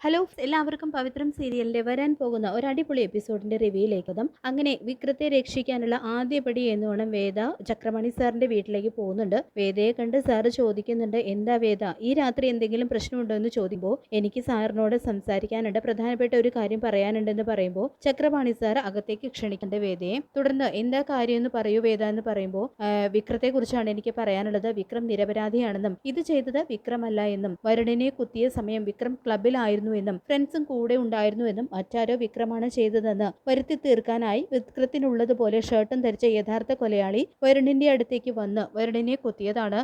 Hello എല്ലാവർക്കും പവിത്രം സീരിയലിന്റെ വരാൻ പോകുന്ന ഒരു അടിപൊളി എപ്പിസോഡിന്റെ റിവ്യൂയിലേക്കതും അങ്ങനെ വിക്രത്തെ രക്ഷിക്കാനുള്ള ആദ്യപടി എന്നോണം വേദ ചക്രമണി സാറിന്റെ വീട്ടിലേക്ക് പോകുന്നുണ്ട്. വേദയെ കണ്ട് സാറ് ചോദിക്കുന്നുണ്ട്, എന്താ വേദ ഈ രാത്രി എന്തെങ്കിലും പ്രശ്നമുണ്ടോ എന്ന് ചോദിക്കുമ്പോൾ എനിക്ക് സാറിനോട് സംസാരിക്കാനുണ്ട്, പ്രധാനപ്പെട്ട ഒരു കാര്യം പറയാനുണ്ടെന്ന് പറയുമ്പോൾ ചക്രപാണി സാർ അകത്തേക്ക് ക്ഷണിക്കേണ്ട വേദയെ. തുടർന്ന് എന്താ കാര്യം എന്ന് പറയൂ വേദ എന്ന് പറയുമ്പോൾ വിക്രത്തെ കുറിച്ചാണ് എനിക്ക് പറയാനുള്ളത്. വിക്രം നിരപരാധിയാണെന്നും ഇത് ചെയ്തത് വിക്രമല്ല എന്നും വരുണിനെ കുത്തിയ സമയം വിക്രം ക്ലബിലായിരുന്നു എന്നും ഫ്രണ്ട്സും കൂടെ ഉണ്ടായിരുന്നുവെന്നും മറ്റാരോ വിക്രമാണ് ചെയ്തതെന്ന് വരുത്തി തീർക്കാനായി വിക്രത്തിനുള്ളതുപോലെ ഷർട്ടും ധരിച്ച യഥാർത്ഥ കൊലയാളി വരുണിന്റെ അടുത്തേക്ക് വന്ന് വരുണിനെ കുത്തിയതാണ്.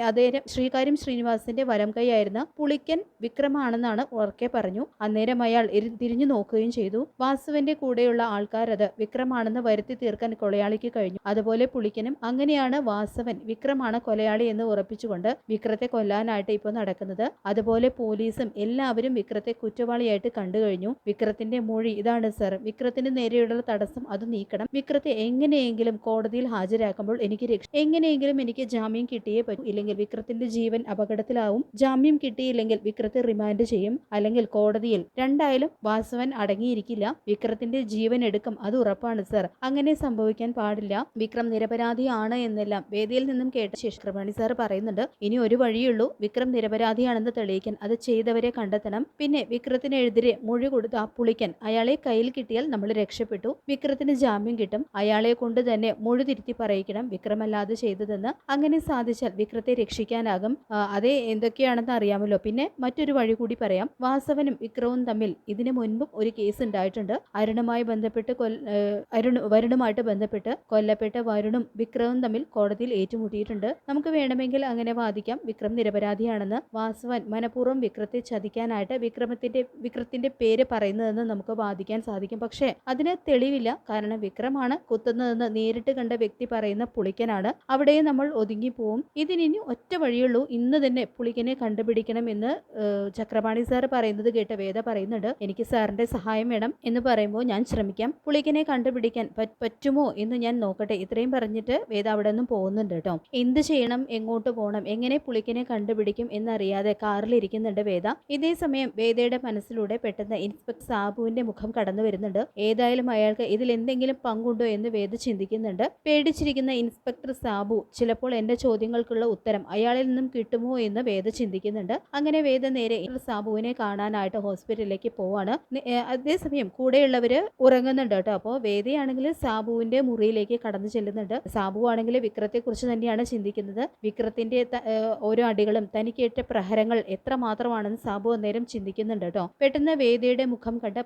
അദ്ദേഹം ശ്രീകാര്യം ശ്രീനിവാസിന്റെ വലം കൈയായിരുന്ന പുളിക്കൻ വിക്രമാണെന്നാണ് ഉറക്കെ പറഞ്ഞു. അന്നേരം അയാൾ തിരിഞ്ഞു നോക്കുകയും ചെയ്തു. വാസുവിന്റെ കൂടെയുള്ള ആൾക്കാരത് വിക്രമാണെന്ന് വരുത്തി തീർക്കാൻ കൊലയാളിക്ക് കഴിഞ്ഞു. അതുപോലെ പുളിക്കനും. അങ്ങനെയാണ് വാസവൻ വിക്രമാണ് കൊലയാളി എന്ന് ഉറപ്പിച്ചുകൊണ്ട് വിക്രത്തെ കൊല്ലാനായിട്ട് ഇപ്പോൾ നടക്കുന്നത്. അതുപോലെ പോലീസും എല്ലാവരും വിക്രത്തെ കുറ്റവാളിയായിട്ട് കണ്ടു കഴിഞ്ഞു. വിക്രത്തിന്റെ മൊഴി ഇതാണ് സർ, വിക്രത്തിന് നേരെയുള്ള തടസ്സം അത് നീക്കണം. വിക്രത്തെ എങ്ങനെയെങ്കിലും കോടതിയിൽ ഹാജരാക്കുമ്പോൾ എങ്ങനെയെങ്കിലും എനിക്ക് ജാമ്യം കിട്ടിയേ പറ്റൂ, ഇല്ലെങ്കിൽ വിക്രത്തിന്റെ ജീവൻ അപകടത്തിലാവും. ജാമ്യം കിട്ടിയില്ലെങ്കിൽ വിക്രത്തെ റിമാൻഡ് ചെയ്യും, അല്ലെങ്കിൽ കോടതിയിൽ. രണ്ടായാലും വാസവൻ അടങ്ങിയിരിക്കില്ല, വിക്രത്തിന്റെ ജീവൻ എടുക്കും, അത് ഉറപ്പാണ് സർ. അങ്ങനെ സംഭവിക്കാൻ പാടില്ല. വിക്രം നിരപരാധിയാണ് എന്നെല്ലാം വേദിയിൽ നിന്നും കേട്ട ശേഷം ചക്രപാണി സാർ പറയുന്നുണ്ട്, ഇനി ഒരു വഴിയുള്ളൂ, വിക്രം നിരപരാധിയാണെന്ന് തെളിയിക്കാൻ. അത് ചെയ്തവരെ കണ്ടെത്തണം. പിന്നെ വിക്രത്തിനെതിരെ മൊഴി കൊടുത്ത ആ പുളിക്കൻ, അയാളെ കയ്യിൽ കിട്ടിയാൽ നമ്മൾ രക്ഷപ്പെട്ടു, വിക്രത്തിന് ജാമ്യം കിട്ടും. അയാളെ കൊണ്ട് തന്നെ മൊഴി തിരുത്തി പറയിക്കണം വിക്രമല്ലാതെ ചെയ്തതെന്ന്. അങ്ങനെ സാധിച്ചാൽ വിക്രത്തെ രക്ഷിക്കാനാകും. അതേ എന്തൊക്കെയാണെന്ന് അറിയാമല്ലോ. പിന്നെ മറ്റൊരു വഴി കൂടി പറയാം. വാസവനും വിക്രവും തമ്മിൽ ഇതിനു മുൻപും ഒരു കേസ് ഉണ്ടായിട്ടുണ്ട്. വരുണുമായിട്ട് ബന്ധപ്പെട്ട് കൊല്ലപ്പെട്ട വരുണും വിക്രവും തമ്മിൽ കോടതിയിൽ ഏറ്റുമുട്ടിയിട്ടുണ്ട്. നമുക്ക് വേണമെങ്കിൽ അങ്ങനെ വാദിക്കാം, വിക്രം നിരപരാധിയാണെന്ന്. വാസവൻ മനഃപൂർവ്വം വിക്രത്തെ ചതിക്കാനായിട്ട് വിക്രത്തിന്റെ പേര് പറയുന്നതെന്ന് നമുക്ക് വാദിക്കാൻ സാധിക്കും. പക്ഷേ അതിന് തെളിവില്ല, കാരണം വിക്രമാണ് കുത്തുന്നതെന്ന് നേരിട്ട് കണ്ട വ്യക്തി പറയുന്ന പുളിക്കനാണ്. അവിടെ നമ്മൾ ഒതുങ്ങിപ്പോവും. ഇതിനി ഒറ്റ വഴിയുള്ളൂ, ഇന്ന് തന്നെ പുളിക്കനെ കണ്ടുപിടിക്കണം എന്ന് ചക്രപാണി സാർ പറയുന്നത് കേട്ട് വേദ പറയുന്നുണ്ട്, എനിക്ക് സാറിന്റെ സഹായം വേണം എന്ന് പറയുമ്പോൾ ഞാൻ ശ്രമിക്കാം, പുളിക്കനെ കണ്ടുപിടിക്കാൻ പറ്റുമോ എന്ന് ഞാൻ നോക്കട്ടെ. ഇത്രയും പറഞ്ഞിട്ട് വേദ അവിടെ നിന്നും പോകുന്നുണ്ട് കേട്ടോ. എന്ത് ചെയ്യണം, എങ്ങോട്ട് പോകണം, എങ്ങനെ പുളിക്കനെ കണ്ടുപിടിക്കും എന്നറിയാതെ കാറിലിരിക്കുന്നുണ്ട് വേദ. ഇതേ സമയം വേദയുടെ മനസ്സിലൂടെ പെട്ടെന്ന് ഇൻസ്പെക്ടർ സാബുവിന്റെ മുഖം കടന്നു വരുന്നുണ്ട്. ഏതായാലും അയാൾക്ക് ഇതിൽ എന്തെങ്കിലും പങ്കുണ്ടോ എന്ന് വേദ ചിന്തിക്കുന്നുണ്ട്. പേടിച്ചിരിക്കുന്ന ഇൻസ്പെക്ടർ സാബു ചിലപ്പോൾ എന്റെ ചോദ്യങ്ങൾക്കുള്ള ഉത്തരം അയാളിൽ നിന്നും കിട്ടുമോ എന്ന് വേദ ചിന്തിക്കുന്നുണ്ട്. അങ്ങനെ വേദ നേരെ സാബുവിനെ കാണാനായിട്ട് ഹോസ്പിറ്റലിലേക്ക് പോവാണ്. അതേസമയം കൂടെയുള്ളവര് ഉറങ്ങുന്നുണ്ട് കേട്ടോ. അപ്പോൾ വേദയാണെങ്കിൽ സാബുവിന്റെ മുറിയിലേക്ക് കടന്നു ചെല്ലുന്നുണ്ട്. സാബു ആണെങ്കിൽ വിക്രത്തെ കുറിച്ച് തന്നെയാണ് ചിന്തിക്കുന്നത്. വിക്രത്തിന്റെ ഓരോ അടികളും തനിക്കേറ്റ പ്രഹരങ്ങൾ എത്ര മാത്രമാണെന്ന് സാബു അന്നേരം ചിന്തിക്കുന്നുണ്ട് കേട്ടോ. പെട്ടെന്ന് വേദയുടെ മുഖം കണ്ട്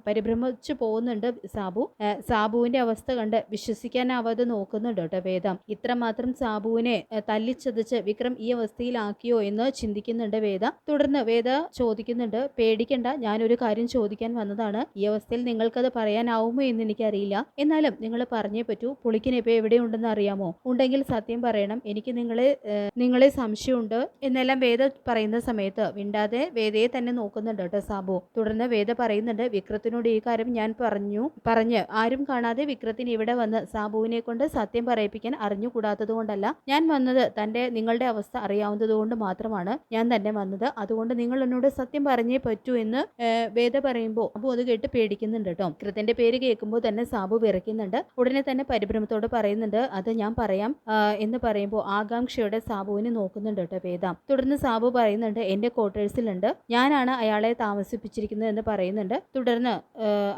പരിഭ്രമിച്ചു പോകുന്നുണ്ട് സാബു. സാബുവിന്റെ അവസ്ഥ കണ്ട് വിശ്വസിക്കാനാവാതെ നോക്കുന്നുണ്ട് കേട്ടോ വേദ. ഇത്രമാത്രം സാബുവിനെ തല്ലിച്ചതച്ച് വിക്രം ഈ അവസ്ഥയിലാക്കിയോ എന്ന് ചിന്തിക്കുന്നുണ്ട് വേദ. തുടർന്ന് വേദ ചോദിക്കുന്നുണ്ട്, പേടിക്കണ്ട, ഞാനൊരു കാര്യം ചോദിക്കാൻ വന്നതാണ്. ഈ അവസ്ഥയിൽ നിങ്ങൾക്കത് പറയാനാവുമോ എന്ന് എനിക്കറിയില്ല, എന്നാലും നിങ്ങൾ പറഞ്ഞേ പറ്റൂ. പുളിക്കൻ ഇപ്പൊ എവിടെയുണ്ടെന്ന് അറിയാമോ? ഉണ്ടെങ്കിൽ സത്യം പറയണം, എനിക്ക് നിങ്ങളെ സംശയമുണ്ട് എന്നെല്ലാം വേദ പറയുന്ന സമയത്ത് വിണ്ടാതെ വേദയെ തന്നെ നോക്കുന്നുണ്ട് കേട്ടോ സാബു. തുടർന്ന് വേദ പറയുന്നുണ്ട്, വിക്രത്തിനോട് ഈ കാര്യം ഞാൻ പറഞ്ഞ് ആരും കാണാതെ വിക്രത്തിന് ഇവിടെ വന്ന് സാബുവിനെ കൊണ്ട് സത്യം പറയിപ്പിക്കാൻ അറിഞ്ഞുകൂടാത്തത് കൊണ്ടല്ല ഞാൻ വന്നത്, നിങ്ങളുടെ അവസ്ഥ അറിയാവുന്നതുകൊണ്ട് മാത്രമാണ് ഞാൻ തന്നെ വന്നത്. അതുകൊണ്ട് നിങ്ങൾ എന്നോട് സത്യം പറഞ്ഞേ പറ്റൂ എന്ന് വേദ പറയുമ്പോൾ സാബു അത് കേട്ട് പേടിക്കുന്നുണ്ട് കേട്ടോ. വിക്രത്തിന്റെ പേര് കേൾക്കുമ്പോൾ തന്നെ സാബു വിറയ്ക്കുന്നുണ്ട്. ഉടനെ തന്നെ പരിഭ്രമത്തോട് പറയുന്നുണ്ട്, അത് ഞാൻ പറയാം എന്ന് പറയുമ്പോൾ ആകാംക്ഷയോടെ സാബുവിനെ നോക്കുന്നുണ്ട് കേട്ടോ വേദ. തുടർന്ന് സാബു പറയുന്നുണ്ട്, എന്റെ ക്വാർട്ടേഴ്സിലുണ്ട്, ഞാനാണ് അയാളെ താമസിപ്പിച്ചിരിക്കുന്നത് എന്ന് പറയുന്നുണ്ട്. തുടർന്ന്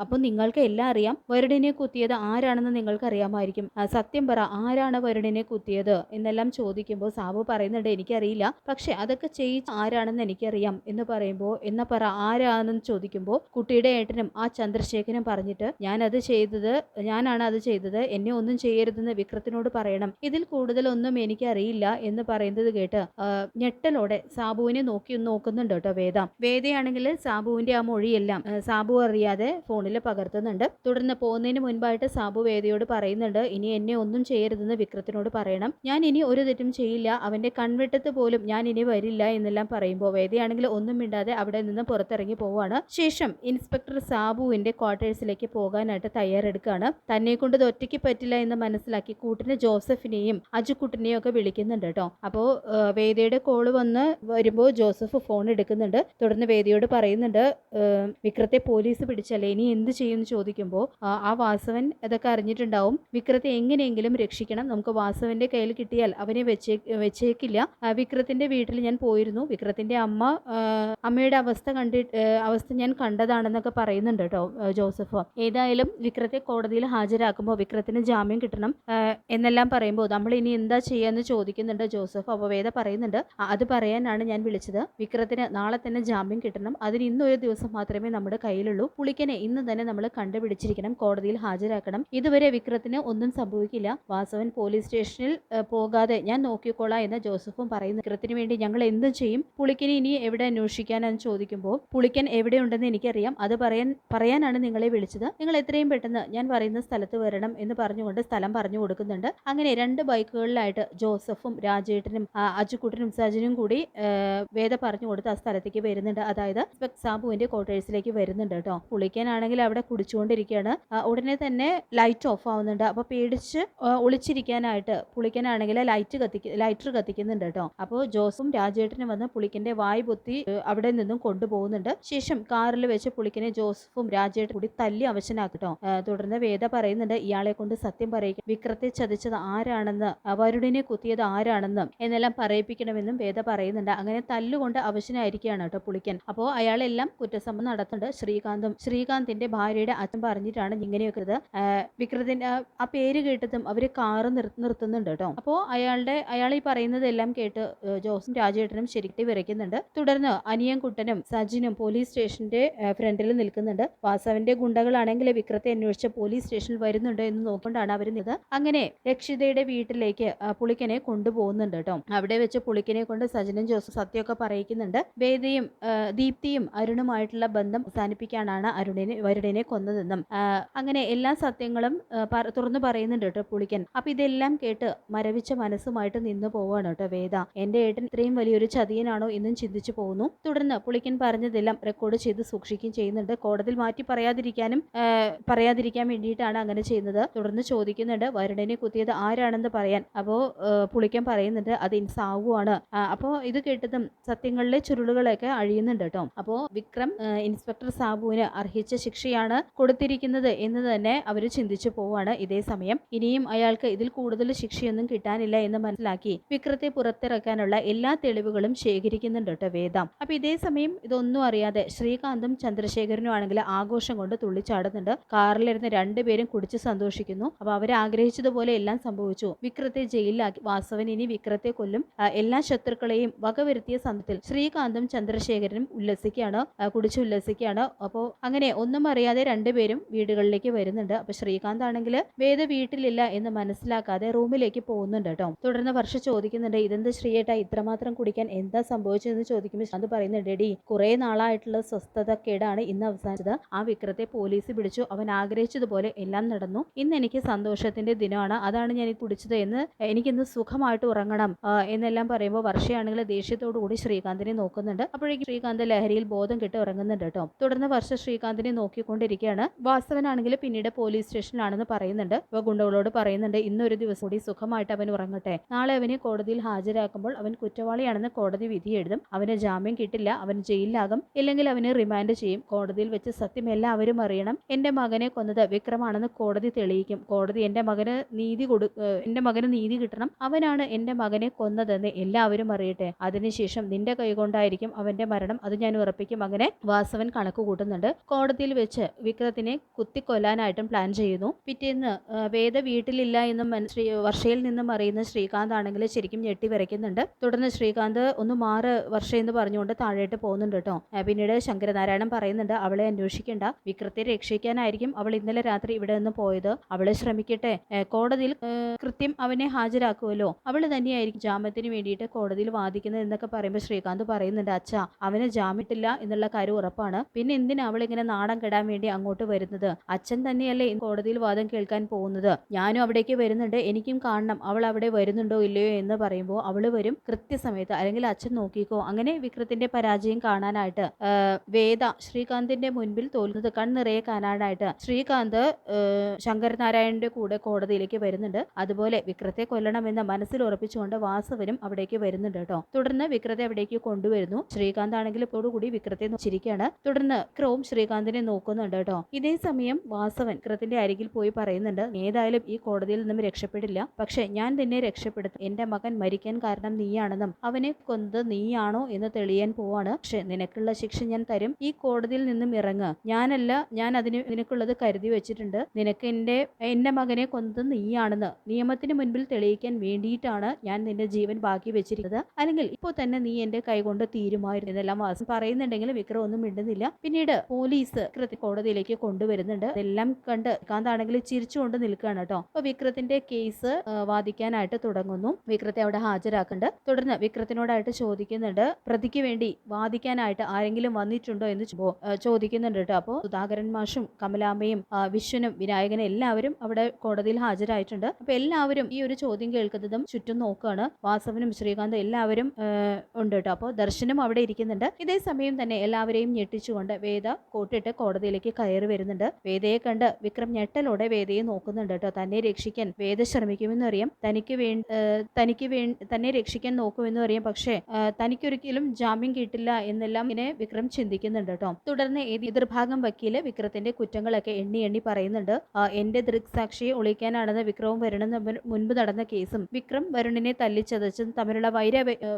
അപ്പോൾ നിങ്ങൾക്ക് എല്ലാം അറിയാം, വരുണിനെ കുത്തിയത് ആരാണെന്ന് നിങ്ങൾക്ക് അറിയാമായിരിക്കും, സത്യം പറ, ആരാണ് വരുണിനെ കുത്തിയത് എന്നെല്ലാം ചോദിക്കുമ്പോൾ സാബു പറയുന്നുണ്ട്, എനിക്കറിയില്ല, പക്ഷെ അതൊക്കെ ചെയ്യിച്ച ആരാണെന്ന് എനിക്കറിയാം എന്ന് പറയുമ്പോൾ എന്നാ പറ ആരാണെന്ന് ചോദിക്കുമ്പോൾ കുട്ടിയുടെ ഏട്ടനും ആ ചന്ദ്രശേഖരനും പറഞ്ഞിട്ട് ഞാനാണ് അത് ചെയ്തത്, എന്നെ ഒന്നും ചെയ്യരുതെന്ന് വിക്രത്തിനോട് പറയണം, ഇതിൽ കൂടുതലൊന്നും എനിക്കറിയില്ല എന്ന് പറയുന്നത് കേട്ട് ഞെട്ടലോടെ സാബുവിനെ നോക്കുന്നുണ്ട് കേട്ടോ വേദയാണെങ്കിൽ സാബുവിന്റെ ആ മൊഴിയെല്ലാം സാബു അറിയാതെ ഫോണിൽ പകർത്തുന്നുണ്ട്. തുടർന്ന് പോകുന്നതിന് മുൻപായിട്ട് സാബു വേദയോട് പറയുന്നുണ്ട്, ഇനി എന്നെ ഒന്നും ചെയ്യരുതെന്ന് വിക്രത്തിനോട് പറയണം, ഞാൻ ഇനി ഒരു തെറ്റും ചെയ്യില്ല, അവന്റെ കൺവെട്ടത്ത് പോലും ഞാൻ ഇനി വരില്ല എന്നെല്ലാം പറയുമ്പോൾ വേദയാണെങ്കിൽ ഒന്നും മിണ്ടാതെ അവിടെ നിന്ന് പുറത്തിറങ്ങി പോവാണ്. ശേഷം ഇൻസ്പെക്ടർ സാബുവിന്റെ ക്വാർട്ടേഴ്സിലേക്ക് പോകാനായിട്ട് തയ്യാറെടുക്കുകയാണ്. തന്നെ കൊണ്ട് ഇത് ഒറ്റയ്ക്ക് പറ്റില്ല എന്ന് മനസ്സിലാക്കി കൂട്ടിന് ജോസഫിനെയും അജുക്കുട്ടിനെയും ഒക്കെ വിളിക്കുന്നുണ്ട് കേട്ടോ. അപ്പോൾ വേദയുടെ കോള് വരുമ്പോൾ ജോസഫ് ഫോൺ എടുക്കുന്നുണ്ട്. ചോദിക്കുന്നുണ്ട്. തുടർന്ന് വേദയോട് പറയുന്നുണ്ട്, വിക്രത്തെ പോലീസ് പിടിച്ചല്ലേ, ഇനി എന്ത് ചെയ്യുമെന്ന് ചോദിക്കുമ്പോൾ ആ വാസവൻ അതൊക്കെ അറിഞ്ഞിട്ടുണ്ടാവും. വിക്രത്തെ എങ്ങനെയെങ്കിലും രക്ഷിക്കണം, നമുക്ക് വാസവന്റെ കയ്യിൽ കിട്ടിയാൽ അവനെ വെച്ചേക്കില്ല. വിക്രത്തിന്റെ വീട്ടിൽ ഞാൻ പോയിരുന്നു, വിക്രത്തിന്റെ അമ്മയുടെ അവസ്ഥ ഞാൻ കണ്ടതാണെന്നൊക്കെ പറയുന്നുണ്ട് കേട്ടോ ജോസഫ്. ഏതായാലും വിക്രത്തെ കോടതിയിൽ ഹാജരാക്കുമ്പോൾ വിക്രത്തിന് ജാമ്യം കിട്ടണം എന്നെല്ലാം പറയുമ്പോൾ നമ്മൾ ഇനി എന്താ ചെയ്യാന്ന് ചോദിക്കുന്നുണ്ട് ജോസഫ്. അപ്പോൾ വേദ പറയുന്നുണ്ട്, അത് പറയാനാണ് ഞാൻ വിളിച്ചത്. വിക്രത്തിന് നാളെ തന്നെ ജാമ്യം കിട്ടണം, അതിന് ഇന്നൊരു ദിവസം മാത്രമേ നമ്മുടെ കയ്യിലുള്ളൂ. പുളിക്കനെ ഇന്ന് തന്നെ നമ്മൾ കണ്ടുപിടിച്ചിരിക്കണം, കോടതിയിൽ ഹാജരാക്കണം. ഇതുവരെ വിക്രത്തിന് ഒന്നും സംഭവിക്കില്ല, വാസവൻ പോലീസ് സ്റ്റേഷനിൽ പോകാതെ ഞാൻ നോക്കിക്കോളാം എന്ന് ജോസഫും പറയുന്നു. വിക്രത്തിന് വേണ്ടി ഞങ്ങൾ എന്തും ചെയ്യും. പുളിക്കനെ ഇനി എവിടെ അന്വേഷിക്കാനെന്ന് ചോദിക്കുമ്പോൾ പുളിക്കൻ എവിടെയുണ്ടെന്ന് എനിക്കറിയാം, അത് പറയാനാണ് നിങ്ങളെ വിളിച്ചത്. നിങ്ങൾ എത്രയും പെട്ടെന്ന് ഞാൻ പറയുന്ന സ്ഥലത്ത് വരണം എന്ന് പറഞ്ഞുകൊണ്ട് സ്ഥലം പറഞ്ഞു കൊടുക്കുന്നുണ്ട്. അങ്ങനെ 2 ബൈക്കുകളിലായിട്ട് ജോസഫും രാജേട്ടനും അജുക്കുട്ടനും സജിനും കൂടി വേദ പറഞ്ഞു കൊടുത്ത് ആ സ്ഥലത്തേക്ക് വരുന്നുണ്ട്. അതായത് സാബുവിന്റെ ക്വാർട്ടേഴ്സിലേക്ക് വരുന്നുണ്ട് കേട്ടോ. പുളിക്കനാണെങ്കിൽ അവിടെ കുടിച്ചുകൊണ്ടിരിക്കുകയാണ്. ഉടനെ തന്നെ ലൈറ്റ് ഓഫ് ആവുന്നുണ്ട്. അപ്പൊ പേടിച്ച് ഒളിച്ചിരിക്കാനായിട്ട് പുളിക്കനാണെങ്കിൽ ലൈറ്റർ കത്തിക്കുന്നുണ്ട് കേട്ടോ. അപ്പോൾ ജോസും രാജേട്ടനും വന്ന് പുളിക്കന്റെ വായ് പൊത്തി അവിടെ നിന്നും കൊണ്ടുപോകുന്നുണ്ട്. ശേഷം കാറിൽ വെച്ച് പുളിക്കനെ ജോസഫും രാജേട്ടനും കൂടി തല്ലി അവശനാക്കട്ടോ. തുടർന്ന് വേദ പറയുന്നുണ്ട്, ഇയാളെ കൊണ്ട് സത്യം പറയിക്കും, വിക്രത്തെ ചതിച്ചത് ആരാണെന്ന്, വരുണിനെ കുത്തിയത് ആരാണെന്ന് എന്നെല്ലാം പറയിപ്പിക്കണമെന്നും വേദ പറയുന്നുണ്ട്. അങ്ങനെ തല്ലുകൊണ്ട് അവശനായിരിക്കുകയാണ് കേട്ടോ പുളിക്കൻ. അപ്പോൾ അയാളെല്ലാം കുറ്റസമ്മതം നടത്തുന്നുണ്ട്. ശ്രീകാന്തിന്റെ ഭാര്യയുടെ അച്ഛൻ പറഞ്ഞിട്ടാണ് ഇങ്ങനെയൊക്കെ വിക്രത്തിന്റെ ആ പേര് കേട്ടതും അവര് കാറ് നിർത്തുന്നുണ്ട് കേട്ടോ. അപ്പോൾ അയാൾ ഈ പറയുന്നതെല്ലാം കേട്ട് ജോസും രാജേട്ടനും ശരിക്കും വിറയ്ക്കുന്നുണ്ട്. തുടർന്ന് അനിയൻകുട്ടനും സജിനും പോലീസ് സ്റ്റേഷന്റെ ഫ്രണ്ടിൽ നിൽക്കുന്നുണ്ട്. വാസവന്റെ ഗുണ്ടകളാണെങ്കിൽ വിക്രത്തെ അന്വേഷിച്ച് പോലീസ് സ്റ്റേഷനിൽ വരുന്നുണ്ട് എന്ന് നോക്കൊണ്ടാണ് അവർ നിന്നത്. അങ്ങനെ രക്ഷിതയുടെ വീട്ടിലേക്ക് പുളിക്കനെ കൊണ്ടുപോകുന്നുണ്ട് കേട്ടോ. അവിടെ വെച്ച് പുളിക്കനെ കൊണ്ട് സജിനും ജോസും സത്യമൊക്കെ പറയിക്കുന്നുണ്ട്. വേദയും ദീപ്തിയും അരുണുമായിട്ടുള്ള ബന്ധം അവസാനിപ്പിക്കാനാണ് വരുണിനെ കൊന്നതെന്നും അങ്ങനെ എല്ലാ സത്യങ്ങളും തുറന്നു പറയുന്നുണ്ട് കേട്ടോ പുളിക്കൻ. അപ്പൊ ഇതെല്ലാം കേട്ട് മരവിച്ച മനസ്സുമായിട്ട് നിന്ന് പോവാണ് കേട്ടോ വേദ. എന്റെ ഏട്ടൻ ഇത്രയും വലിയൊരു ചതിയനാണോ എന്നും ചിന്തിച്ചു പോകുന്നു. തുടർന്ന് പുളിക്കൻ പറഞ്ഞതെല്ലാം റെക്കോർഡ് ചെയ്ത് സൂക്ഷിക്കുകയും ചെയ്യുന്നുണ്ട്. കോടതിയിൽ മാറ്റി പറയാതിരിക്കാൻ വേണ്ടിയിട്ടാണ് അങ്ങനെ ചെയ്യുന്നത്. തുടർന്ന് ചോദിക്കുന്നുണ്ട്, വരുണിനെ കുത്തിയത് ആരാണെന്ന് പറയാൻ. അപ്പോൾ പുളിക്കൻ പറയുന്നുണ്ട്, അത് സാവുവാണ്. അപ്പോൾ ഇത് കേട്ടതും സത്യങ്ങളിലെ ചുരുളുകളൊക്കെ അഴിയുന്നുണ്ട് കേട്ടോ. അപ്പോൾ വിക്രം ഇൻസ്പെക്ടർ സാബുവിന് അർഹിച്ച ശിക്ഷയാണ് കൊടുത്തിരിക്കുന്നത് എന്ന് തന്നെ അവർ ചിന്തിച്ചു പോവാണ്. ഇതേ സമയം ഇനിയും അയാൾക്ക് ഇതിൽ കൂടുതൽ ശിക്ഷയൊന്നും കിട്ടാനില്ല എന്ന് മനസ്സിലാക്കി വിക്രത്തെ പുറത്തിറക്കാനുള്ള എല്ലാ തെളിവുകളും ശേഖരിക്കുന്നുണ്ട് കേട്ടോ വേദ. അപ്പൊ ഇതേ സമയം ഇതൊന്നും അറിയാതെ ശ്രീകാന്തും ചന്ദ്രശേഖരനും ആണെങ്കിൽ ആഘോഷം കൊണ്ട് തുള്ളിച്ചാടുന്നുണ്ട്. കാറിലിരുന്ന് 2 പേരും കുടിച്ച് സന്തോഷിക്കുന്നു. അപ്പൊ അവരാഗ്രഹിച്ചതുപോലെ എല്ലാം സംഭവിച്ചു. വിക്രത്തെ ജയിലിലാക്കി. വാസവൻ ഇനി വിക്രത്തെ കൊല്ലും. എല്ലാ ശത്രുക്കളെയും വകവരുത്തിയ സന്ദത്തിൽ ശ്രീകാന്തും ചന്ദ്രശേഖരനും കുടിച്ചുല്ലസിക്കുകയാണ്. അപ്പോൾ അങ്ങനെ ഒന്നും അറിയാതെ 2 പേരും വീടുകളിലേക്ക് വരുന്നുണ്ട്. അപ്പൊ ശ്രീകാന്ത് ആണെങ്കിൽ വേദ വീട്ടിലില്ല എന്ന് മനസ്സിലാക്കാതെ റൂമിലേക്ക് പോകുന്നുണ്ട് കേട്ടോ. തുടർന്ന് വർഷ ചോദിക്കുന്നുണ്ട്, ഇതെന്ത് ശ്രീയേട്ടാ ഇത്രമാത്രം കുടിക്കാൻ എന്താ സംഭവിച്ചതെന്ന് ചോദിക്കുമ്പോൾ അത് പറയുന്നുണ്ട്, ഡി കുറെ നാളായിട്ടുള്ള സ്വസ്ഥതക്കേടാണ് ഇന്ന് അവസാനിച്ചത്. ആ വിക്രത്തെ പോലീസ് പിടിച്ചു, അവൻ ആഗ്രഹിച്ചതുപോലെ എല്ലാം നടന്നു. ഇന്ന് എനിക്ക് സന്തോഷത്തിന്റെ ദിനമാണ്, അതാണ് ഞാൻ കുടിച്ചത് എന്ന്, എനിക്കിന്ന് സുഖമായിട്ട് ഉറങ്ങണം എന്നെല്ലാം പറയുമ്പോൾ വർഷയാണെങ്കിൽ ദേഷ്യത്തോടു കൂടി ശ്രീകാന്തിനെ നോക്കുന്നുണ്ട്. അപ്പോഴേക്കും ശ്രീകാന്ത് ലഹരിയിൽ ബോധം കെട്ട് ഉറങ്ങുന്നുണ്ട് കേട്ടോ. തുടർന്ന് വർഷ ശ്രീകാന്തിനെ നോക്കിക്കൊണ്ടിരിക്കുകയാണ്. വാസവനാണെങ്കിൽ പിന്നീട് പോലീസ് സ്റ്റേഷനിലാണെന്ന് പറയുന്നുണ്ട്. അപ്പോൾ ഗുണ്ടകളോട് പറയുന്നുണ്ട്, ഇന്നൊരു ദിവസം കൂടി സുഖമായിട്ട് അവൻ ഉറങ്ങട്ടെ, നാളെ അവനെ കോടതിയിൽ ഹാജരാക്കുമ്പോൾ അവൻ കുറ്റവാളിയാണെന്ന് കോടതി വിധി എഴുതും, അവന് ജാമ്യം കിട്ടില്ല, അവൻ ജയിലിലാകും, ഇല്ലെങ്കിൽ അവനെ റിമാൻഡ് ചെയ്യും. കോടതിയിൽ വെച്ച് സത്യം എല്ലാവരും അറിയണം, എന്റെ മകനെ കൊന്നത് വിക്രമാണെന്ന് കോടതി തെളിയിക്കും. കോടതി എന്റെ മകന് നീതി കിട്ടണം, അവനാണ് എന്റെ മകനെ കൊന്നതെന്ന് എല്ലാവരും അറിയട്ടെ. അതിനുശേഷം നിന്റെ കൈകൊണ്ടായിരിക്കും അവന്റെ മരണം, അത് ഞാൻ ഉറപ്പിക്കും. അങ്ങനെ വാസവൻ കണക്ക് കൂട്ടുന്നുണ്ട്. കോടതിയിൽ വെച്ച് വിക്രത്തിനെ കുത്തിക്കൊല്ലാനായിട്ടും പ്ലാൻ ചെയ്യുന്നു. പിറ്റേന്ന് വേദ വീട്ടിലില്ല എന്നും വർഷയിൽ നിന്നും അറിയുന്ന ശ്രീകാന്ത് ആണെങ്കിൽ ശരിക്കും ഞെട്ടി വിറയ്ക്കുന്നുണ്ട്. തുടർന്ന് ശ്രീകാന്ത് ഒന്ന് മാറ് വർഷ എന്ന് പറഞ്ഞുകൊണ്ട് താഴേട്ട് പോകുന്നുണ്ട് കേട്ടോ. പിന്നീട് ശങ്കരനാരായണൻ പറയുന്നുണ്ട്, അവളെ അന്വേഷിക്കേണ്ട, വിക്രത്തെ രക്ഷിക്കാനായിരിക്കും അവൾ ഇന്നലെ രാത്രി ഇവിടെ നിന്ന് പോയത്, അവളെ ശ്രമിക്കട്ടെ, കോടതിയിൽ കൃത്യം അവനെ ഹാജരാക്കുമല്ലോ, അവള് തന്നെയായിരിക്കും ജാമ്യത്തിന് വേണ്ടിയിട്ട് കോടതിയിൽ വാദിക്കുന്നത് എന്നൊക്കെ പറയുമ്പോൾ ശ്രീകാന്ത് പറയുന്നുണ്ട്, അച്ഛാ അവന് ജാമ്യത്തില്ല എന്നുള്ള കാര്യം ഉറപ്പാണ്, പിന്നെ എന്തിനാ അവളിങ്ങനെ നാടൻ കെടാൻ വേണ്ടി അങ്ങോട്ട് വരുന്നത്, അച്ഛൻ തന്നെയല്ലേ കോടതിയിൽ വാദം കേൾക്കാൻ പോകുന്നത്, ഞാനും അവിടേക്ക് വരുന്നുണ്ട്, എനിക്കും കാണണം അവൾ അവിടെ വരുന്നുണ്ടോ ഇല്ലയോ എന്ന് പറയുമ്പോൾ അവള് വരും കൃത്യസമയത്ത്, അല്ലെങ്കിൽ അച്ഛൻ നോക്കിക്കോ. അങ്ങനെ വിക്രത്തിന്റെ പരാജയം കാണാനായിട്ട് വേദ ശ്രീകാന്തിന്റെ മുൻപിൽ തോൽക്കുന്നത് കണ്ണിറയെ കാണാനായിട്ട് ശ്രീകാന്ത് ശങ്കരനാരായണന്റെ കൂടെ കോടതിയിലേക്ക് വരുന്നുണ്ട്. അതുപോലെ വിക്രത്തെ കൊല്ലണമെന്ന് മനസ്സിൽ ഉറപ്പിച്ചുകൊണ്ട് വാസവനും അവിടേക്ക് വരുന്നുണ്ട് കേട്ടോ. തുടർന്ന് വിക്രത്തെ അവിടേക്ക് കൊണ്ടുവരുന്നു. ശ്രീകാന്ത് ആണെങ്കിൽ ഇപ്പോഴുകൂടി വിക്രത്തെ നോക്കിയിരിക്കുകയാണ്. തുടർന്ന് വിക്രവും ശ്രീകാന്തിനെ നോക്കുന്നുണ്ട് കേട്ടോ. ഇതേ സമയം വാസവൻ വിക്രത്തിന്റെ അരികിൽ പോയി പറയുന്നുണ്ട്, ഏതായാലും ഈ കോടതിയിൽ നിന്നും രക്ഷപ്പെടില്ല, പക്ഷെ ഞാൻ നിന്നെ രക്ഷപ്പെടുത്തും. എന്റെ മകൻ മരിക്കാൻ കാരണം നീയാണെന്നും അവനെ കൊന്നത് നീയാണോ എന്ന് തെളിയാൻ പോവാണ്. പക്ഷെ നിനക്കുള്ള ശിക്ഷ ഞാൻ തരും. ഈ കോടതിയിൽ നിന്നും ഇറങ്ങ്. ഞാനല്ല, ഞാൻ നിനക്കുള്ളത് കരുതി വെച്ചിട്ടുണ്ട്. നിനക്ക് എന്റെ മകനെ കൊന്നത് നീയാണെന്ന് നിയമത്തിന് മുൻപിൽ തെളിയിക്കാൻ വേണ്ടിയിട്ടാണ് ഞാൻ നിന്റെ ജീവൻ ബാക്കി വെച്ചിരിക്കുന്നത്. അല്ലെങ്കിൽ ഇപ്പോൾ തന്നെ നീ എന്റെ കൈകൊണ്ട് തീരുമായിരുന്നു. ഇതെല്ലാം വാസൻ പറയുന്നുണ്ടെങ്കിൽ വിക്രം ഒന്നും മിണ്ടുന്നില്ല. പിന്നീട് പോലീസ് വിക്രത്തെ കോടതിയിലേക്ക് കൊണ്ടുവരുന്നുണ്ട്. ഇതെല്ലാം കണ്ട് ശ്രീകാന്താണെങ്കിൽ ചിരിച്ചുകൊണ്ട് നിൽക്കുകയാണ് കേട്ടോ. അപ്പൊ വിക്രത്തിന്റെ കേസ് വാദിക്കാനായിട്ട് തുടങ്ങുന്നു. വിക്രത്തെ അവിടെ ഹാജരാക്കുന്നുണ്ട്. തുടർന്ന് വിക്രത്തിനോടായിട്ട് ചോദിക്കുന്നുണ്ട്, പ്രതിക്ക് വേണ്ടി വാദിക്കാനായിട്ട് ആരെങ്കിലും വന്നിട്ടുണ്ടോ എന്ന് ചോദിക്കുന്നുണ്ട് കേട്ടോ. അപ്പോൾ സുധാകരൻ മാഷും കമലാമ്മയും വിശ്വനും വിനായകനും എല്ലാവരും അവിടെ കോടതിയിൽ ഹാജരായിട്ടുണ്ട്. അപ്പൊ എല്ലാവരും ഈ ഒരു ചോദ്യം കേൾക്കുന്നതും ചുറ്റും നോക്കുകയാണ്. വാസവനും ശ്രീകാന്തും എല്ലാവരും ഉണ്ട് കേട്ടോ. അപ്പോൾ ദർശനം അവിടെ ഇരിക്കുന്നുണ്ട്. ഇതേ സമയം തന്നെ എല്ലാവരെയും ഞെട്ടിച്ചുകൊണ്ട് വേദ കോട്ടിട്ട് കോടതിയിലേക്ക് കയറി വരുന്നുണ്ട്. വേദയെ കണ്ട് വിക്രം ഞെട്ടലോടെ വേദയെ നോക്കുന്നുണ്ട് കേട്ടോ. തന്നെ രക്ഷിക്കാൻ വേദ ശ്രമിക്കുമെന്ന് അറിയാം, തന്നെ രക്ഷിക്കാൻ നോക്കുമെന്ന് അറിയാം, പക്ഷേ തനിക്കൊരിക്കലും ജാമ്യം കിട്ടില്ല എന്നെല്ലാം ഇങ്ങനെ വിക്രം ചിന്തിക്കുന്നുണ്ട് കേട്ടോ. തുടർന്ന് എതിർഭാഗം വക്കീല് വിക്രത്തിന്റെ കുറ്റങ്ങളൊക്കെ എണ്ണി എണ്ണി പറയുന്നുണ്ട്. എന്റെ ദൃക്സാക്ഷിയെ ഒളിക്കാനാണെന്ന് വിക്രവും വരുണും മുൻപ് നടന്ന കേസും വിക്രം വരുണിനെ തല്ലിച്ചതച്ചും തമ്മിലുള്ള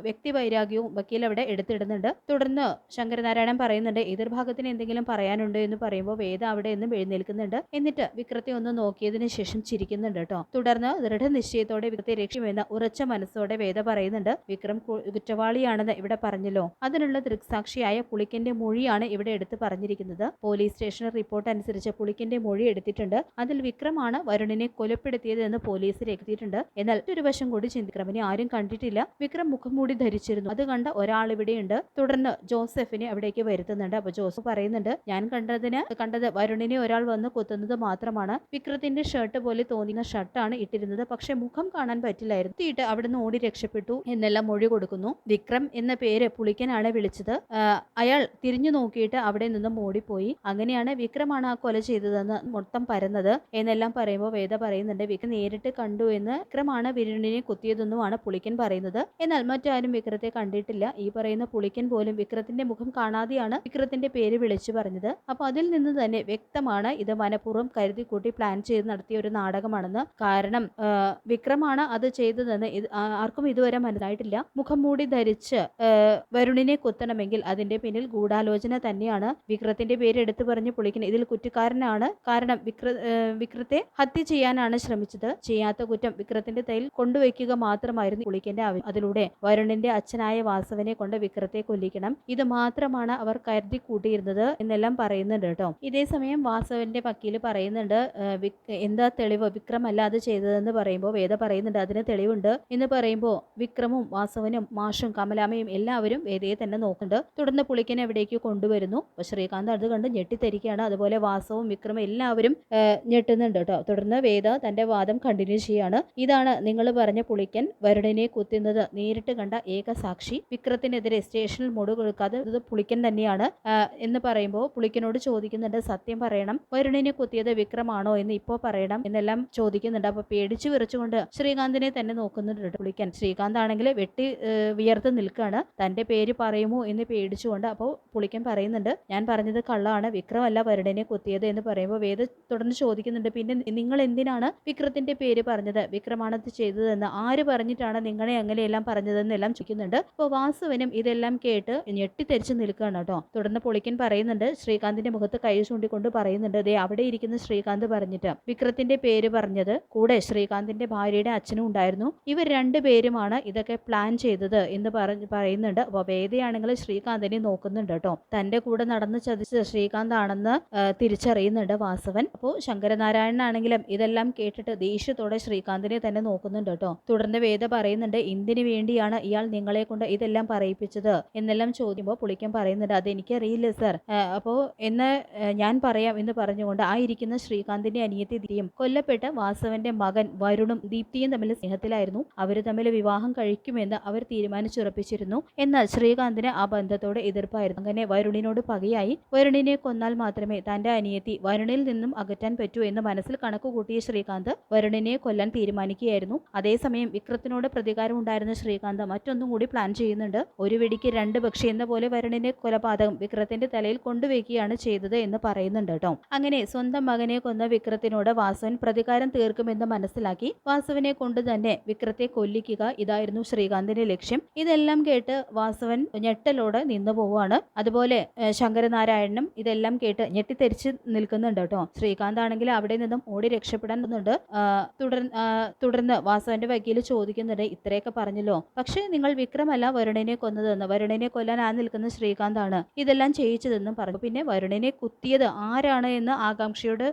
വ്യക്തി വൈരാഗ്യവും വക്കീൽ അവിടെ എടുത്തിടുന്നുണ്ട്. തുടർന്ന് ശങ്കരനാരായണൻ പറയുന്നുണ്ട്, എതിർഭാഗത്തിന് എന്തെങ്കിലും പറയാനുണ്ടോ എന്ന് പറയുമ്പോൾ വേദ അവിടെ നിന്നും എഴുന്നേൽക്കുന്നുണ്ട്. എന്നിട്ട് വിക്രത്തെ ഒന്ന് നോക്കിയതിന് ശേഷം ചിരിക്കുന്നുണ്ട് കേട്ടോ. തുടർന്ന് ദൃഢനിശ്ചയത്തോടെ വിക്രത്തെ രക്ഷിക്കുമെന്ന ഉറച്ച മനസ്സോടെ വേദ പറയുന്നുണ്ട്, വിക്രം കുറ്റവാളിയാണെന്ന് ഇവിടെ പറഞ്ഞല്ലോ, അതിനുള്ള ദൃക്സാക്ഷിയായ പുളിക്കന്റെ മൊഴിയാണ് ഇവിടെ എടുത്ത് പറഞ്ഞിരിക്കുന്നത്. പോലീസ് സ്റ്റേഷൻ റിപ്പോർട്ട് അനുസരിച്ച് പുളിക്കന്റെ മൊഴി എടുത്തിട്ടുണ്ട്. അതിൽ വിക്രമാണ് വരുണിനെ കൊലപ്പെടുത്തിയത് എന്ന് പോലീസ് രേഖപ്പെടുത്തിയിട്ടുണ്ട്. എന്നാൽ ഒരു വശം കൂടി വിക്രമിനെ ആരും കണ്ടിട്ടില്ല. വിക്രം മുഖംമൂടി ധരിച്ചിരുന്നു. അത് കണ്ട ഒരാൾ ഇവിടെയുണ്ട്. തുടർന്ന് ജോസഫിനെ അവിടേക്ക് വരുത്തുന്നുണ്ട്. അപ്പൊ ജോസഫ് പറയുന്നുണ്ട്, ഞാൻ കണ്ടത് വരുണിനെ ഒരാൾ വന്ന് കുത്തുന്നത് മാത്രമാണ്. വിക്രത്തിന്റെ ഷർട്ട് പോലെ തോന്നുന്ന ഷർട്ടാണ് ഇട്ടിരുന്നത്, പക്ഷെ മുഖം കാണാൻ പറ്റില്ലായിരുന്നു. തീട്ട് അവിടുന്ന് ഓടി രക്ഷപ്പെട്ടു എന്നെല്ലാം മൊഴി കൊടുക്കുന്നു. വിക്രം എന്ന പേര് പുളിക്കനാണ് വിളിച്ചത്. അയാൾ തിരിഞ്ഞു നോക്കിയിട്ട് അവിടെ നിന്നും ഓടിപ്പോയി. അങ്ങനെയാണ് വിക്രമാണ് ആ കൊല ചെയ്തതെന്ന് മൊത്തം പരന്നത് എന്നെല്ലാം പറയുമ്പോൾ വേദ പറയുന്നുണ്ട്, വിക്രം നേരിട്ട് കണ്ടു എന്ന്. വിക്രമാണ് വരുണിനെ കുത്തിയതെന്നുമാണ് പുളിക്കൻ പറയുന്നത്. എന്നാൽ മറ്റാരും വിക്രത്തെ കണ്ടിട്ടില്ല. ഈ പറയുന്ന പുളിക്കൻ പോലും വിക്രത്തിന്റെ മുഖം കാണാതെയാണ് വിക്രത്തിന്റെ പേര് വിളിച്ചു പറഞ്ഞത്. അപ്പൊ അതിൽ നിന്ന് തന്നെ വ്യക്തമാണ് ഇത് മനഃപൂർവ്വം കരുതി കൂട്ടി പ്ലാൻ ചെയ്ത് നടത്തിയ ഒരു നാടകമാണെന്ന്. കാരണം വിക്രമാണ് അത് ചെയ്തതെന്ന് ആർക്കും ഇതുവരെ മനസ്സിലായിട്ടില്ല. മുഖം മൂടി ധരിച്ച് വരുണിനെ കുത്തണമെങ്കിൽ അതിന്റെ പിന്നിൽ ഗൂഢാലോചന തന്നെയാണ്. വിക്രത്തിന്റെ പേര് എടുത്തു പറഞ്ഞ് പുളിക്കൻ ഇതിൽ കുറ്റക്കാരനാണ്. കാരണം വിക്രത്തെ ഹത്യ ചെയ്യാനാണ് ശ്രമിച്ചത്. ചെയ്യാത്ത കുറ്റം വിക്രത്തിന്റെ തലയിൽ കൊണ്ടുവയ്ക്കുക മാത്രമായിരുന്നു പുളിക്കന്റെ ആവശ്യം. അതിലൂടെ വരുണിന്റെ അച്ഛനായ വാസവനെ കൊണ്ട് വിക്രത്തെ കൊല്ലിക്കണം. ഇത് മാത്രമാണ് അവർ കരുതി കൂട്ടിയിരുന്നത് എന്നെല്ലാം പറയുന്നുണ്ട് കേട്ടോ. ഇതേ സമയം വാസവന്റെ വക്കീല് പറയുന്നുണ്ട്, എന്താ തെളിവ്, വിക്രം അല്ല അത് ചെയ്തതെന്ന് പറയുമ്പോൾ വേദ പറയുന്നുണ്ട്, അതിന് തെളിവുണ്ട് എന്ന് പറയുമ്പോൾ വിക്രമും വാസവനും മാഷും കമലാമയും എല്ലാവരും വേദയെ തന്നെ നോക്കുന്നുണ്ട്. തുടർന്ന് പുളിക്കനെ എവിടേക്ക് കൊണ്ടുവരുന്നു. ശ്രീകാന്ത് അത് കണ്ട് ഞെട്ടിത്തെരിക്കുകയാണ്. അതുപോലെ വാസവും വിക്രമും എല്ലാവരും ഞെട്ടുന്നുണ്ട് കേട്ടോ. തുടർന്ന് വേദ തന്റെ വാദം കണ്ടിന്യൂ ചെയ്യാണ്. ഇതാണ് നിങ്ങൾ പറഞ്ഞ പുളിക്കൻ വരുണിനെ കുത്തുന്നത് നേരിട്ട് കണ്ട ഏക സാക്ഷി. വിക്രത്തിനെതിരെ സ്റ്റേഷനിൽ മൊഴി കൊടുക്കാതെ ഇത് പുളിക്കൻ തന്നെയാണ് എന്ന് പറയുമ്പോൾ പുളിക്കനോട് ചോദിക്കുന്നുണ്ട്, സത്യം പറയണം, വരുണിനെ കുത്തിയത് വിക്രമാണോ എന്ന് ഇപ്പോ പറയണം എന്നെല്ലാം ചോദിക്കുന്നുണ്ട്. അപ്പൊ പേടിച്ചു വിറച്ചുകൊണ്ട് ശ്രീകാന്തിനെ തന്നെ നോക്കുന്നുണ്ട് പുളിക്കൻ. ശ്രീകാന്ത് ആണെങ്കിൽ വെട്ടി വിയർത്ത് നിൽക്കുകയാണ്. തന്റെ പേര് പറയുമോ എന്ന് പേടിച്ചുകൊണ്ട്. അപ്പോൾ പുളിക്കൻ പറയുന്നുണ്ട്, ഞാൻ പറഞ്ഞത് കള്ളാണ്, വിക്രമല്ല വരുണിനെ കുത്തിയത് എന്ന് പറയുമ്പോൾ വേദ തുടർന്ന് ചോദിക്കുന്നുണ്ട്, പിന്നെ നിങ്ങൾ എന്തിനാണ് വിക്രത്തിന്റെ പേര് പറഞ്ഞത്, വിക്രമാണത് ചെയ്തതെന്ന് ആര് പറഞ്ഞിട്ടാണ് നിങ്ങളെ അങ്ങനെയെല്ലാം പറഞ്ഞതെന്നെല്ലാം ചോദിക്കുന്നുണ്ട്. അപ്പോൾ വാസുവിനും ഇതെല്ലാം കേട്ട് ഞെട്ടിത്തെരിച്ച് നിൽക്കുകയാണ് കേട്ടോ. തുടർന്ന് പുളിക്കൻ പറയുന്നുണ്ട്, ശ്രീകാന്തിന്റെ മുഖത്ത് കൈ ചൂണ്ടിക്കൊണ്ട് പറയുന്നുണ്ട്, ദേ അവിടെ ഇരിക്കുന്ന ശ്രീകാന്ത് പറഞ്ഞിട്ട് വിക്രത്തിന്റെ പേര് പറഞ്ഞത് കൂടെ ശ്രീകാന്തിന്റെ ഭാര്യയുടെ അച്ഛനും ഉണ്ടായിരുന്നു. ഇവർ രണ്ടുപേരുമാണ് ഇതൊക്കെ പ്ലാൻ ചെയ്തത് എന്ന് പറയുന്നുണ്ട്. അപ്പോൾ വേദയാണെങ്കിൽ ശ്രീകാന്തിനെ നോക്കുന്നുണ്ട് കേട്ടോ. തന്റെ കൂടെ നടന്ന് ചതിച്ച് ശ്രീകാന്ത് ആണെന്ന് തിരിച്ചറിയുന്നുണ്ട് വാസവൻ. അപ്പോൾ ശങ്കരനാരായണനാണെങ്കിലും ഇതെല്ലാം കേട്ടിട്ട് ദേഷ്യത്തോടെ ശ്രീകാന്തിനെ തന്നെ നോക്കുന്നുണ്ട് കേട്ടോ. തുടർന്ന് വേദ പറയുന്നുണ്ട്, എന്തിനു വേണ്ടിയാണ് ഇയാൾ നിങ്ങളെ കൊണ്ട് ഇതെല്ലാം പറയിപ്പിച്ചത് എന്നെല്ലാം ചോദിക്കുമ്പോൾ പുളിക്കൻ പറയുന്നുണ്ട്, അതെനിക്കറിയില്ല സർ. അപ്പോൾ എന്ന് ഞാൻ പറയാം എന്ന് പറഞ്ഞുകൊണ്ട് ആ ഇരിക്കുന്ന ശ്രീകാന്തിന്റെ അനിയത്തി ദീപ്തിയും കൊല്ലപ്പെട്ട വാസവന്റെ മകൻ വരുണും ദീപ്തിയും തമ്മിൽ സ്നേഹത്തിലായിരുന്നു. അവർ തമ്മിൽ വിവാഹം കഴിക്കുമെന്ന് അവർ തീരുമാനിച്ചുറപ്പിച്ചിരുന്നു. എന്നാൽ ശ്രീകാന്തിന് ആ ബന്ധത്തോടെ എതിർപ്പായിരുന്നു. അങ്ങനെ വരുണിനോട് പകയായി. വരുണിനെ കൊന്നാൽ മാത്രമേ തന്റെ അനിയത്തി വരുണിൽ നിന്നും അകറ്റാൻ പറ്റൂ എന്ന് മനസ്സിൽ കണക്കുകൂട്ടിയ ശ്രീകാന്ത് വരുണിനെ കൊല്ലാൻ തീരുമാനിക്കുകയായിരുന്നു. അതേസമയം വിക്രത്തിനോട് പ്രതികാരം ഉണ്ടായിരുന്ന ശ്രീകാന്ത് മറ്റൊന്നും കൂടി പ്ലാൻ ചെയ്യുന്നുണ്ട്. ഒരു വെടിക്ക് എനിക്ക് 2 പക്ഷി എന്ന പോലെ വരുണിന്റെ കൊലപാതകം വിക്രത്തിന്റെ തലയിൽ കൊണ്ടുവയ്ക്കുകയാണ് ചെയ്തത് എന്ന് പറയുന്നുണ്ട് കേട്ടോ. അങ്ങനെ സ്വന്തം മകനെ കൊന്ന വിക്രത്തിനോട് വാസവൻ പ്രതികാരം തീർക്കുമെന്ന് മനസ്സിലാക്കി വാസവനെ കൊണ്ട് തന്നെ വിക്രത്തെ കൊല്ലിക്കുക, ഇതായിരുന്നു ശ്രീകാന്തിന്റെ ലക്ഷ്യം. ഇതെല്ലാം കേട്ട് വാസവൻ ഞെട്ടലോടെ നിന്നു പോവുകയാണ്. അതുപോലെ ശങ്കരനാരായണനും ഇതെല്ലാം കേട്ട് ഞെട്ടിത്തെരിച്ച് നിൽക്കുന്നുണ്ട് കേട്ടോ. ശ്രീകാന്ത് ആണെങ്കിൽ അവിടെ നിന്നും ഓടി രക്ഷപ്പെടാൻ നിന്നുണ്ട്. തുടർന്ന് വാസവന്റെ വക്കീല് ചോദിക്കുന്നുണ്ട്, ഇത്രയൊക്കെ പറഞ്ഞല്ലോ, പക്ഷെ നിങ്ങൾ വിക്രമല്ല വരുണിനെ കൊന്നതെന്ന്, വരുണിനെ കൊല്ലാൻ നിൽക്കുന്ന ശ്രീകാന്താണ് ഇതെല്ലാം ചെയ്യിച്ചതെന്നും പറഞ്ഞു. പിന്നെ വരുണിനെ കുത്തിയത് ആരാണ് എന്ന് ആകാംക്ഷയോട്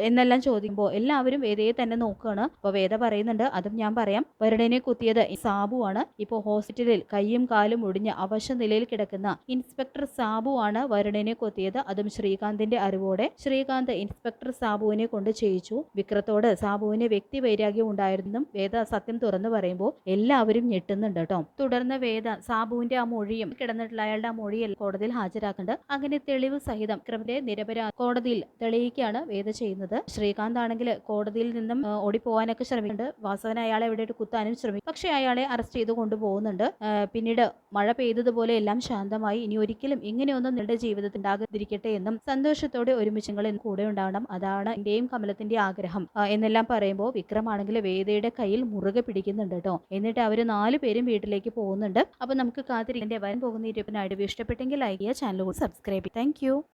എന്നെല്ലാം ചോദിക്കുമ്പോൾ എല്ലാവരും വേദയെ തന്നെ നോക്കുകയാണ്. അപ്പോൾ വേദ പറയുന്നുണ്ട്, അതും ഞാൻ പറയാം, വരുണിനെ കുത്തിയത് സാബുവാണ്. ഇപ്പോൾ ഹോസ്പിറ്റലിൽ കൈയും കാലും ഒടിഞ്ഞ് അവശ നിലയിൽ കിടക്കുന്ന ഇൻസ്പെക്ടർ സാബു ആണ് വരുണിനെ കൊത്തിയത്. അതും ശ്രീകാന്തിന്റെ അറിവോടെ ശ്രീകാന്ത് ഇൻസ്പെക്ടർ സാബുവിനെ കൊണ്ട് ചെയ്യിച്ചു. വിക്രത്തോട് സാബുവിന് വ്യക്തി വൈരാഗ്യം ഉണ്ടായിരുന്നെന്നും വേദ സത്യം തുറന്നു പറയുമ്പോൾ എല്ലാവരും ഞെട്ടുന്നുണ്ട് കേട്ടോ. തുടർന്ന് വേദ സാബുവിന്റെ ആ മൊഴിയും കിടന്നിട്ടുള്ള അയാളുടെ ആ മൊഴിയിൽ കോടതിയിൽ ഹാജരാക്കുന്നുണ്ട്. അങ്ങനെ തെളിവ് സഹിതം വിക്രമിന്റെ നിരപരാധി കോടതിയിൽ തെളിയിക്കുകയാണ് വേദ ചെയ്യുന്നത്. ശ്രീകാന്ത് ആണെങ്കിൽ കോടതിയിൽ നിന്നും ഓടിപ്പോവാനൊക്കെ ശ്രമിക്കുന്നുണ്ട്. വാസവൻ അയാളെ എവിടെയിട്ട് കുത്താനും ശ്രമിക്കും, പക്ഷെ അയാളെ അറസ്റ്റ് ചെയ്ത് കൊണ്ടുപോകുന്നുണ്ട്. പിന്നീട് മഴ പെയ്തതുപോലെ എല്ലാം ശാന്തമായി. ഇനി ഒരിക്കലും ഇങ്ങനെയൊന്നും നിങ്ങളുടെ ജീവിതത്തിൽ ഉണ്ടാകാതിരിക്കട്ടെ എന്നും സന്തോഷത്തോടെ ഒരുമിച്ച് കൂടെ ഉണ്ടാവണം, അതാണ് എന്റെയും കമലത്തിന്റെ ആഗ്രഹം എന്നെല്ലാം പറയുമ്പോൾ വിക്രമാണെങ്കിൽ വേദയുടെ കയ്യിൽ മുറുകെ പിടിക്കുന്നുണ്ട് കേട്ടോ. എന്നിട്ട് അവര് 4 പേരും വീട്ടിലേക്ക് പോകുന്നുണ്ട്. അപ്പൊ നമുക്ക് കാത്തിരിക്കേണ്ട വരാൻ പോകുന്ന ഇരുപ്പിനായിട്ട് ഇഷ്ടപ്പെട്ടെങ്കിൽ ലൈക്ക് ചെയ്യുക, ചാനൽ സബ്സ്ക്രൈബ് ചെയ്യുക. Thank you.